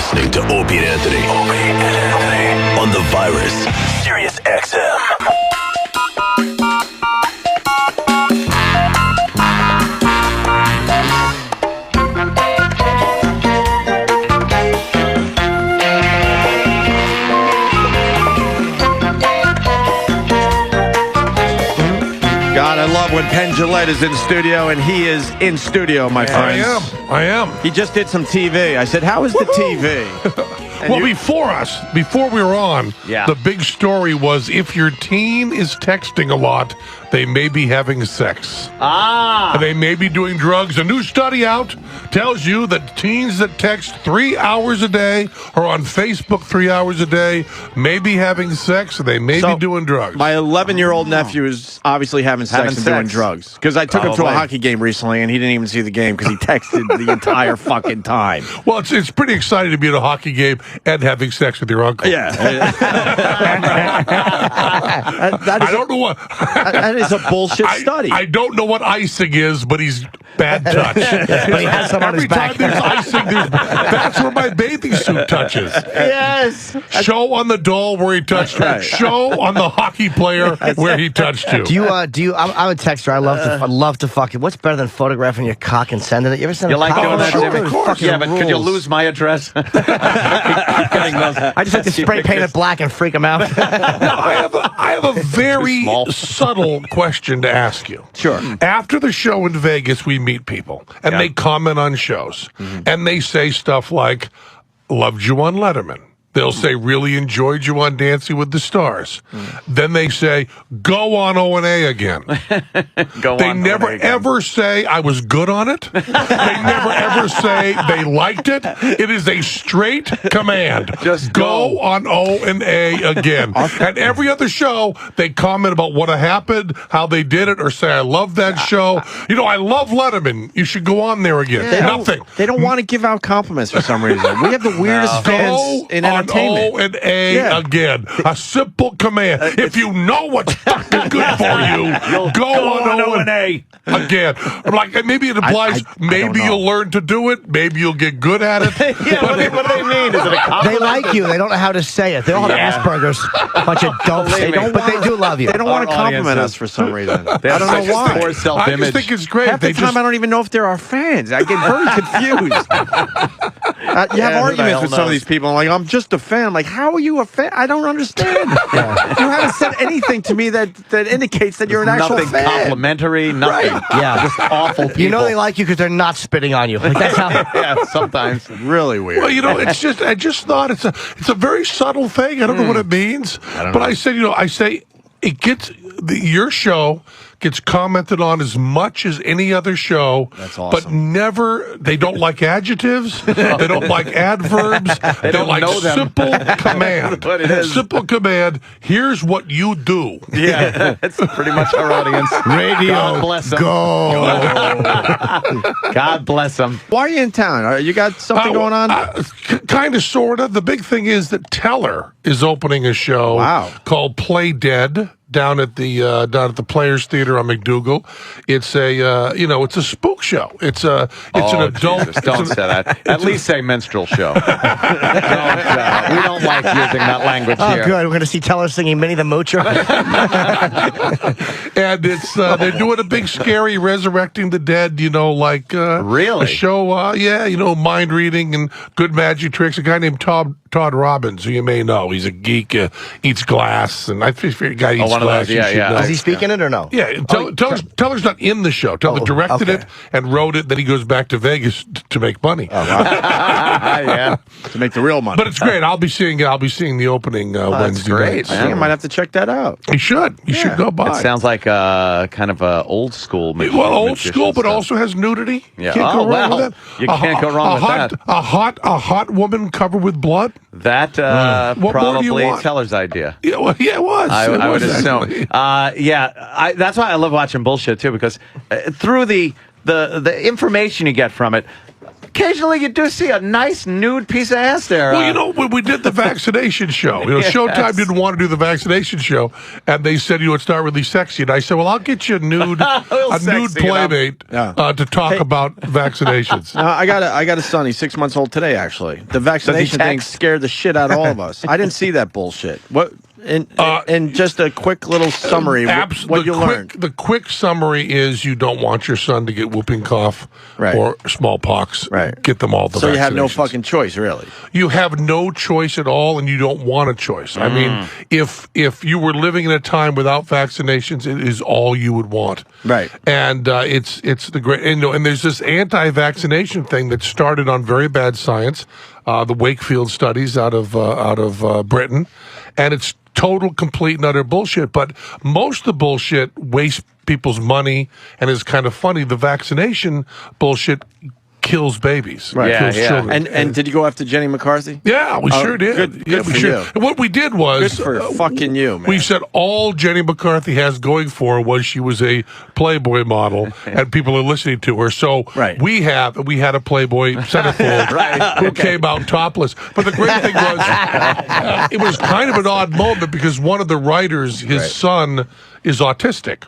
listening to Opie and Anthony. Opie and Anthony. On the Virus, Sirius XM. God, I love when Penn Jillette is in studio, and he is in studio, my friends. I am. He just did some TV. I said, how is the TV? Well, before we were on, the big story was if your teen is texting a lot, they may be having sex. And they may be doing drugs. A new study out tells you that teens that text 3 hours a day or on Facebook 3 hours a day may be having sex, and they may be doing drugs. My 11-year-old nephew is obviously having sex and doing drugs. Because I took him to a hockey game recently, and he didn't even see the game because he texted the entire fucking time. Well, it's pretty exciting to be at a hockey game and having sex with your uncle. Yeah. I don't know what... That is a bullshit study. I don't know what icing is, but he's bad touch. But he has some on his Every time back. there's icing, that's where my bathing suit touches. Yes. Show on the doll where he touched you. Show on the hockey player where he touched you. Do you? I'm a texter. I love to fucking. What's better than photographing your cock and sending it? You ever send You a like cock? doing that, Sure, Jimmy? of course. Yeah, but could you lose my address? I just like to spray paint it black and freak them out. I have a very subtle question to ask you. Sure. After the show in Vegas, we meet people, and they comment on shows, and they say stuff like, loved you on Letterman. They'll say, really enjoyed you on Dancing with the Stars. Then they say, go on O&A again. They never ever say, I was good on it. They never ever say they liked it. It is a straight command. Just go on O&A again. And every other show, they comment about what happened, how they did it, or say, I love that show. You know, I love Letterman. You should go on there again. Nothing. They don't want to give out compliments for some reason. We have the weirdest fans in entertainment. O&A again. A simple command. If you know what's fucking good for you, go on O&A again. Like, maybe it implies maybe you'll learn to do it. Maybe you'll get good at it. What do they mean? Is it a compliment? They like you. They don't know how to say it. They all have Asperger's. A bunch of dopes. But they do love you. They don't want to compliment us for some reason. I don't know why. Poor I self-image. just think it's great. Half the time, I don't even know if they're our fans. I get very confused. You have arguments with some of these people. I'm like, I'm just a fan. I'm like, how are you a fan? I don't understand. You haven't said anything to me that indicates that you're an actual Nothing fan. complimentary, nothing. Right. Yeah. Just awful people. You know they like you because they're not spitting on you. Like, that's how. Yeah, sometimes. Really weird. Well, you know, it's just I just thought it's a very subtle thing. I don't know what it means. But I said, it gets your show gets commented on as much as any other show. That's awesome. But never, they don't like adjectives. They don't like adverbs. They don't like know them. simple command. What it is. Simple command. Here's what you do. Yeah, that's pretty much our audience. Radio. God bless them. God bless them. Why are you in town? You got something going on? Kind of, sort of. The big thing is that Teller is opening a show called Play Dead down at the Players Theater on McDougal. It's it's a spook show. It's an adult. Jesus, don't say that. At least say minstrel show. We don't like using that language Oh, here. good. We're going to see Teller singing Minnie the Moocher. And it's they're doing a big scary resurrecting the dead. Really? A show. Mind reading and good magic tricks. A guy named Todd Robbins, who you may know. He's a geek. Eats glass, and I figure a guy eats one of glass. those. Yeah. Does he speak in it or no? Yeah, Teller's not in the show. Teller directed it and wrote it. Then he goes back to Vegas to make money. Yeah. To make the real money. But it's great. I'll be seeing the opening Wednesday great, night. I think I might have to check that out. You should. You should go by. It sounds like kind of a old school movie. Well, old school, but also has nudity. Yeah. Can't go wrong with that. You can't go wrong with that. A hot woman covered with blood. That What more do you probably want? Teller's idea. Yeah, well, it was. I would assume. actually. That's why I love watching bullshit too, because through the information you get from it, occasionally you do see a nice nude piece of ass there. Well, you know, when we did the vaccination show, Showtime didn't want to do the vaccination show, and they said, it's not really sexy. And I said, well, I'll get you a nude playmate to talk about vaccinations. I got a son. He's 6 months old today, actually. The vaccination thing scared the shit out of all of us. I didn't see that bullshit. What? And just a quick little summary, what you learned. The quick summary is you don't want your son to get whooping cough or smallpox. Right. Get them all the So vaccinations. you have no fucking choice, really. You have no choice at all, and you don't want a choice. I mean, if you were living in a time without vaccinations, it is all you would want. Right. And it's the great, and there's this anti-vaccination thing that started on very bad science, the Wakefield studies out of Britain, and it's total, complete, and utter bullshit. But most of the bullshit wastes people's money and is kind of funny. The vaccination bullshit kills babies. Right. Kills children. And did you go after Jenny McCarthy? Yeah, we sure did. Good we for sure. you. And what we did was... Good for fucking you, man. We said all Jenny McCarthy has going for her was she was a Playboy model, and people are listening to her. So we had a Playboy centerfold who came out topless. But the great thing was, it was kind of an odd moment because one of the writers, his son, is autistic.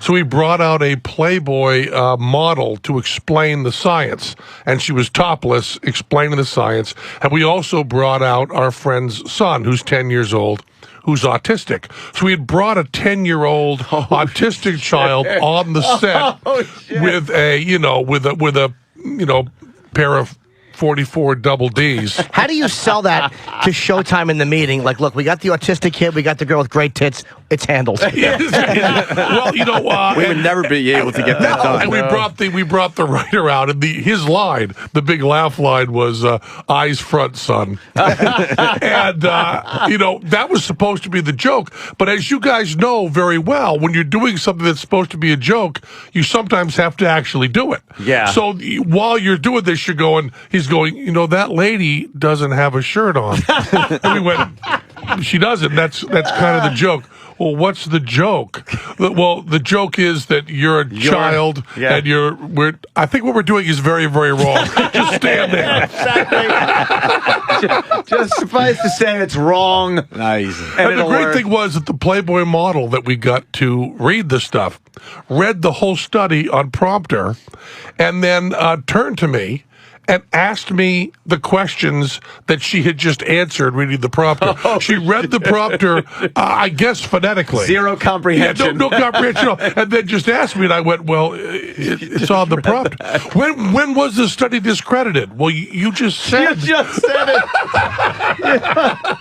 So he brought out a Playboy model to explain the science, and she was topless explaining the science. And we also brought out our friend's son, who's 10 years old, who's autistic. So we had brought a 10-year-old autistic child on the set with a pair of 44 double Ds. How do you sell that to Showtime in the meeting? Like, look, we got the autistic kid, we got the girl with great tits. It's handled. Well, we would never be able to get that done. And we brought the writer out, and his line, the big laugh line, was "eyes front, son," and that was supposed to be the joke. But as you guys know very well, when you're doing something that's supposed to be a joke, you sometimes have to actually do it. Yeah. So while you're doing this, he's going, that lady doesn't have a shirt on. And we went, she doesn't. That's kind of the joke. Well, what's the joke? Well, the joke is that you're a child, and I think what we're doing is very, very wrong. Just stand there. Just suffice to say it's wrong. Nice. And the great thing was that the Playboy model that we got to read the stuff read the whole study on prompter, and then turned to me and asked me the questions that she had just answered reading the prompter. She read the prompter, I guess, phonetically. Zero comprehension. Yeah, no comprehension. And then just asked me, and I went, well, it's on the prompter. When was the study discredited? Well, you just said. You just said it.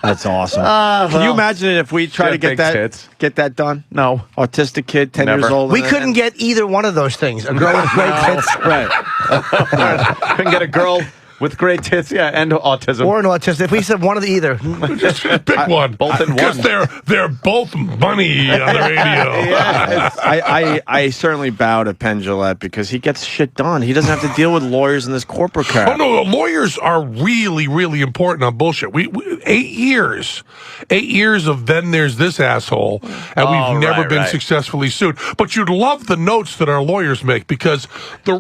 That's awesome. Can you imagine it if we try to get that done? No. Autistic kid, 10 years old. We couldn't get either one of those things. A girl with great tits. Couldn't get a girl with great tits, and autism. Or an autistic. If we said one of the either. Just pick one. Both in one. Because they're both money on the radio. I certainly bow to Penn Jillette because he gets shit done. He doesn't have to deal with lawyers in this corporate crap. Oh, no, lawyers are really, really important on bullshit. We 8 years. 8 years of then there's this asshole, and we've never been successfully sued. But you'd love the notes that our lawyers make because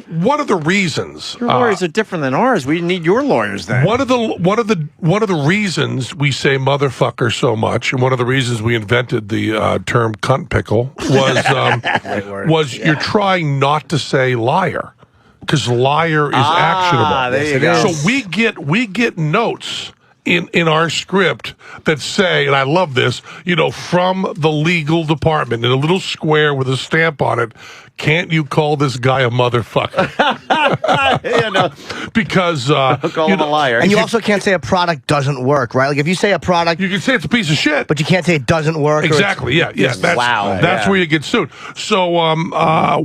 one of the reasons your lawyers are different than ours. We need your lawyers then. One of the reasons we say motherfucker so much, and one of the reasons we invented the term cunt pickle was you're trying not to say liar because liar is actionable. There you go. So we get notes in our script that say, and I love this, from the legal department in a little square with a stamp on it, can't you call this guy a motherfucker? Because call him a liar. And you also can't say a product doesn't work, right? Like if you say a product, you can say it's a piece of shit, but you can't say it doesn't work. Exactly. That's where you get sued. So Al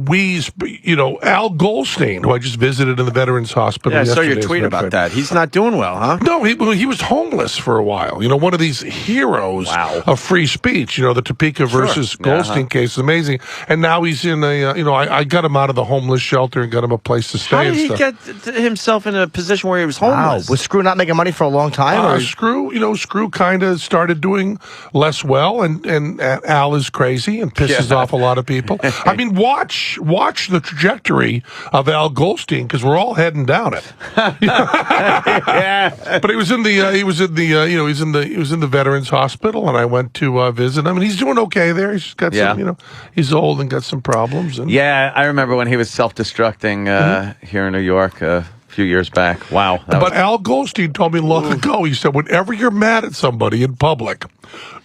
Goldstein, who I just visited in the Veterans Hospital. Yeah, I saw your tweet about that. He's not doing well, huh? No, he was homeless for a while. One of these heroes of free speech. The Topeka versus Goldstein case is amazing. And now he's in I got him out of the homeless shelter and got him a place to stay. How did and he stuff. get himself in a position where he was Wow. homeless? Was Screw not making money for a long time? Or Screw kind of started doing less well, and Al is crazy and pisses off a lot of people. I mean, watch the trajectory of Al Goldstein, because we're all heading down it. But he was in the Veterans Hospital, and I went to visit him, and he's doing okay there. He's got some, he's old and got some problems. And Yeah, I remember when he was self-destructing here in New York a few years back. Wow. But Al Goldstein told me long ago, he said, whenever you're mad at somebody in public,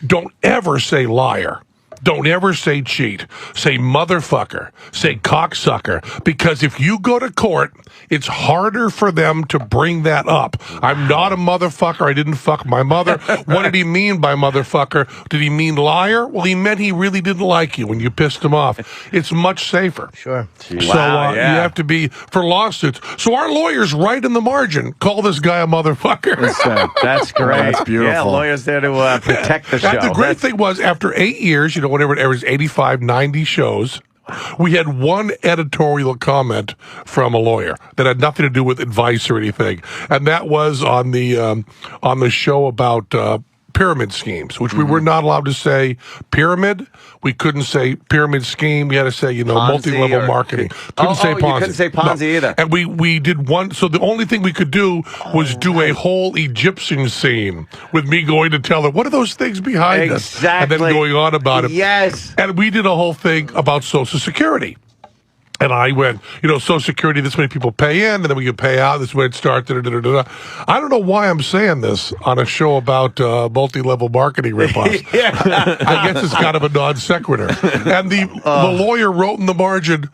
don't ever say liar. Don't ever say cheat. Say motherfucker. Say cocksucker. Because if you go to court, it's harder for them to bring that up. I'm not a motherfucker. I didn't fuck my mother. What did he mean by motherfucker? Did he mean liar? Well, he meant he really didn't like you when you pissed him off. It's much safer. Sure. So you have to be, for lawsuits. So our lawyers, right in the margin, call this guy a motherfucker. That's great. That's beautiful. Yeah, lawyers there to protect the show. And the great thing was, after 8 years, whenever it airs 85, 90 shows, we had one editorial comment from a lawyer that had nothing to do with advice or anything, and that was on the show about pyramid schemes, which we were not allowed to say pyramid. We couldn't say pyramid scheme. We had to say, multi-level marketing. Couldn't say Ponzi. You couldn't say Ponzi either. And we did one. So the only thing we could do was do a whole Egyptian scene with me going to tell her, what are those things behind us? And then going on about it. Yes. And we did a whole thing about Social Security. And I went, Social Security, this many people pay in, and then we can pay out. This is where it starts. I don't know why I'm saying this on a show about multi-level marketing ripoffs. I guess it's kind of a non sequitur. And the lawyer wrote in the margin,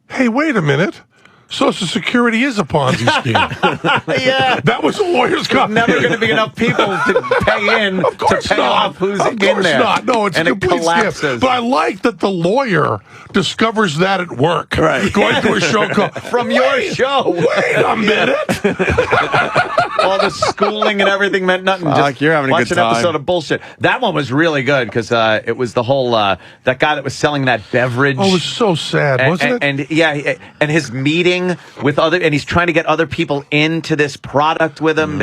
hey, wait a minute. Social Security is a Ponzi scheme. That was a lawyer's comment. Never going to be enough people to pay in to pay off who's in there. Of course not. No, it's a complete scam. But I like that the lawyer discovers that at work. Right. Going to a show called... From your show. Wait a minute. All the schooling and everything meant nothing. Just you're having a watch good an time. episode of bullshit. That one was really good because it was the whole that guy that was selling that beverage. Oh, it was so sad, wasn't it? And his meeting with and he's trying to get other people into this product with him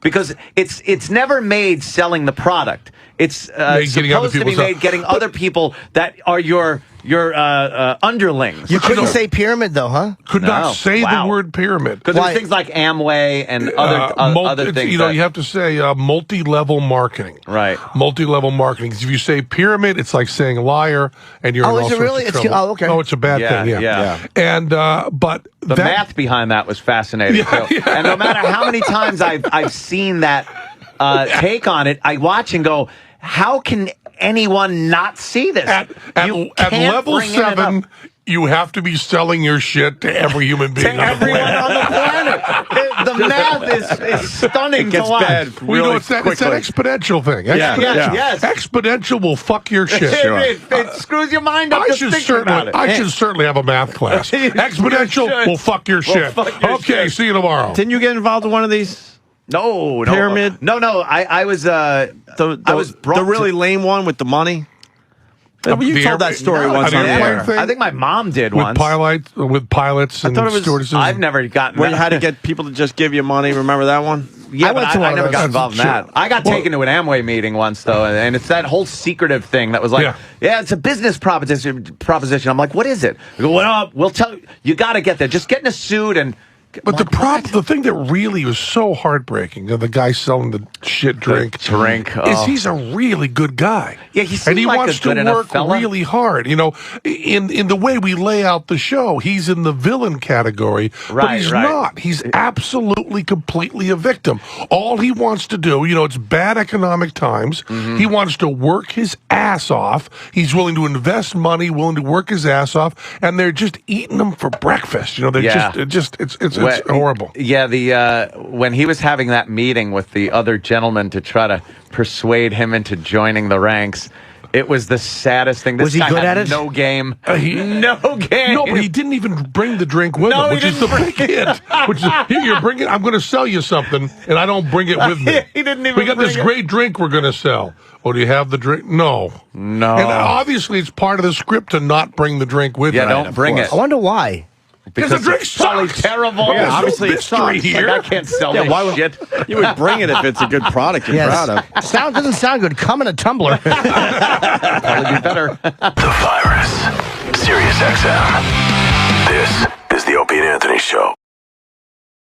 because it's never made selling the product. It's supposed to be made getting other people that are your underlings. You couldn't say pyramid, though, huh? Could not say the word pyramid. Because there's things like Amway and other things. You have to say multi-level marketing. Right. Multi-level marketing. If you say pyramid, it's like saying liar, and you're in all is it sorts really? of trouble. Okay. No, it's a bad thing. Yeah. And but the math behind that was fascinating too. And no matter how many times I've seen that take on it, I watch and go, how can anyone not see this? At level 7, you have to be selling your shit to every human being to everyone on the planet. The math is stunning It gets to watch. bad it's really that quickly. exponential thing. Yes. Exponential will fuck your shit. It screws your mind up just thinking about it. I should certainly have a math class. Exponential will fuck your shit. Okay, see you tomorrow. Didn't you get involved in one of these? No. Pyramid? No. I was I was brought the really lame one with the money. You told that story once on the air. thing? I think my mom did with once. pilots and stewardesses. I've never gotten Where that. you had to get people to just give you money. Remember that one? Yeah, I never got That's involved in that. true. I got taken to an Amway meeting once, though, and it's that whole secretive thing that was like, it's a business proposition. I'm like, what is it? I go, well, we'll tell you. You got to get there. Just get in a suit and... But the thing that really was so heartbreaking, the guy selling the shit drink, is he's a really good guy. Yeah, he seems and he like wants a good to enough work fella. really hard. In the way we lay out the show, he's in the villain category, but he's not. He's absolutely, completely a victim. All he wants to do, it's bad economic times. He wants to work his ass off. He's willing to invest money, willing to work his ass off, and they're just eating him for breakfast. It's horrible. Yeah, when he was having that meeting with the other gentleman to try to persuade him into joining the ranks, It was the saddest thing. This Was he guy good had at it? no game. No game. No, but he didn't even bring the drink with No, him, he which is the didn't big hit. Which is, here, you're bringing. I'm going to sell you something, and I don't bring it with me. He didn't even We got this bring it. great drink we're going to sell. Oh, do you have the drink? No. No. And obviously, it's part of the script to not bring the drink with you. Yeah, don't bring it. I wonder why. Because the drink it's probably sucks. terrible. Well, Yeah, there's obviously no it sucks. mystery here. Like, I can't sell Yeah, this why would- shit. You would bring it if it's a good product you're proud of. Doesn't sound good. Come in a tumbler. Probably be better. The Virus. Sirius XM. This